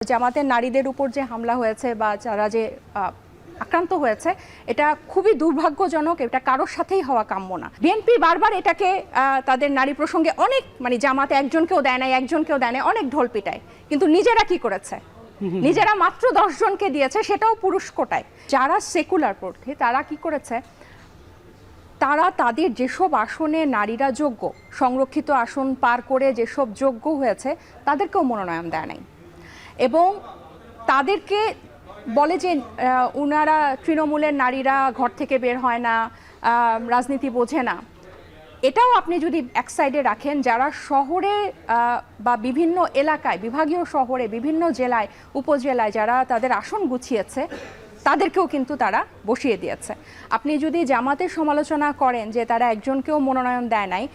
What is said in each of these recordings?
জামাতের নারীদের উপর যে হামলা হয়েছে বা যারা যে আক্রান্ত হয়েছে এটা খুবই দুর্ভাগ্যজনক, এটা কারোর সাথেই হওয়া কাম্য না। বিএনপি বারবার এটাকে তাদের নারী প্রসঙ্গে অনেক জামাতে একজনকেও দেয় নাই অনেক ঢোল পিটায়, কিন্তু নিজেরা কি করেছে? নিজেরা মাত্র 10 জনকে দিয়েছে, সেটাও পুরুষ কোটায়। যারা সেকুলার প্রার্থী তারা কি করেছে, তারা তাদের যেসব আসনে নারীরা যোগ্য, সংরক্ষিত আসন পার করে যেসব যোগ্য হয়েছে তাদেরকেও মনোনয়ন দেয় নাই এবং তাদেরকে বলে যে উনারা তৃণমূলের নারীরা ঘর থেকে বের হয় না, রাজনীতি বোঝে না। এটাও আপনি যদি এক সাইডে রাখেন, যারা শহরে বা বিভিন্ন এলাকায়, বিভাগীয় শহরে, বিভিন্ন জেলায়, উপজেলায় যারা তাদের আসন গুছিয়েছে তাদেরকেও কিন্তু তারা বসিয়ে দিয়েছে। আপনি যদি জামাতের সমালোচনা করেন যে তারা একজনকেও মনোনয়ন দেয় নাই,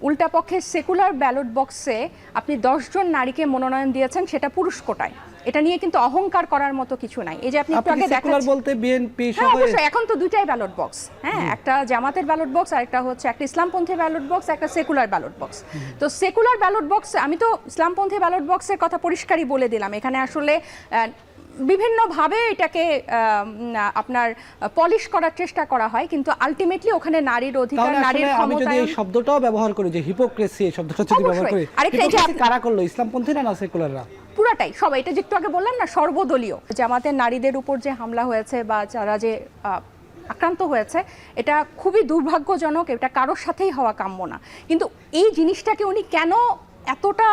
উল্টা পক্ষে সেকুলার ব্যালট বক্সে আপনি 10 জন নারীকে মনোনয়ন দিয়েছেন, সেটা পুরুষ কোটায়। এটা নিয়ে কিন্তু অহংকার করার মতো কিছু নাই। এই যে আপনি একটু আগে সেকুলার বলতে বিএনপি সহ, অবশ্যই এখন তো দুইটাই ব্যালট বক্স, হ্যাঁ, একটা জামাতের ব্যালট বক্স আর একটা হচ্ছে একটা ইসলামপন্থী ব্যালট বক্স, একটা সেকুলার ব্যালট বক্স। তো সেকুলার ব্যালট বক্স, আমি তো ইসলামপন্থী ব্যালট বক্সের কথা পরিষ্কারই বলে দিলাম। এখানে আসলে বিভিন্নভাবে এটাকে আপনার পলিশ করার চেষ্টা করা হয়, কিন্তু আলটিমেটলি ওখানে নারীর অধিকার, নারীর ক্ষমতা। আমি যদি এই শব্দটাও ব্যবহার করি যে হিপোক্রেসি, এই শব্দটা যদি ব্যবহার করি, আরেকটা কারা করলো, ইসলামপন্থী না সেকুলাররা? পুরাটাই সবাই। এটা যে একটু আগে বললাম না, সর্বদলীয়। জামাতের নারীদের উপর যে হামলা হয়েছে বা যারা যে আক্রান্ত হয়েছে এটা খুবই দুর্ভাগ্যজনক, এটা কারোর সাথেই হওয়া কাম্য না। কিন্তু এই জিনিসটাকে উনি কেন এতটা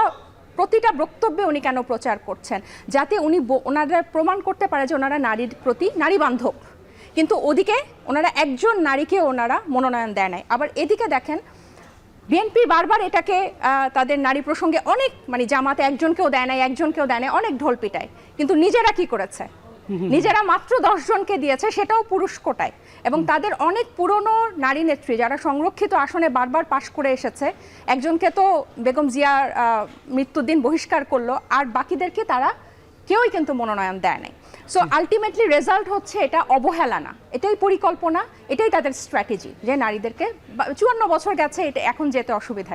প্রতিটা বক্তব্যে উনি কেন প্রচার করছেন, যাতে উনি ওনারা প্রমাণ করতে পারে যে ওনারা নারীর প্রতি নারী বান্ধব, কিন্তু ওদিকে ওনারা একজন নারীকে ওনারা মনোনয়ন দেয় নাই। আবার এদিকে দেখেন, বিএনপি বারবার এটাকে তাদের নারী প্রসঙ্গে অনেক জামাতে একজনকেও দেয় নাই অনেক ঢোল পিটায়, কিন্তু নিজেরা কি করেছে? নিজেরা মাত্র 10 জনকে দিয়েছে, সেটাও পুরুষ কোটায়। এবং তাদের অনেক পুরনো নারী নেত্রী যারা সংরক্ষিত আসনে বারবার পাশ করে এসেছে, একজনকে তো বেগম জিয়ার মৃত্যুর দিন বহিষ্কার করলো, আর বাকিদেরকে তারা কেউই কিন্তু মনোনয়ন দেয় নাই। সো আলটিমেটলি রেজাল্ট হচ্ছে এটা অবহেলা না, এটাই পরিকল্পনা, এটাই তাদের স্ট্র্যাটেজি যে নারীদেরকে 54 বছর গেছে, এটা এখন যেতে অসুবিধা।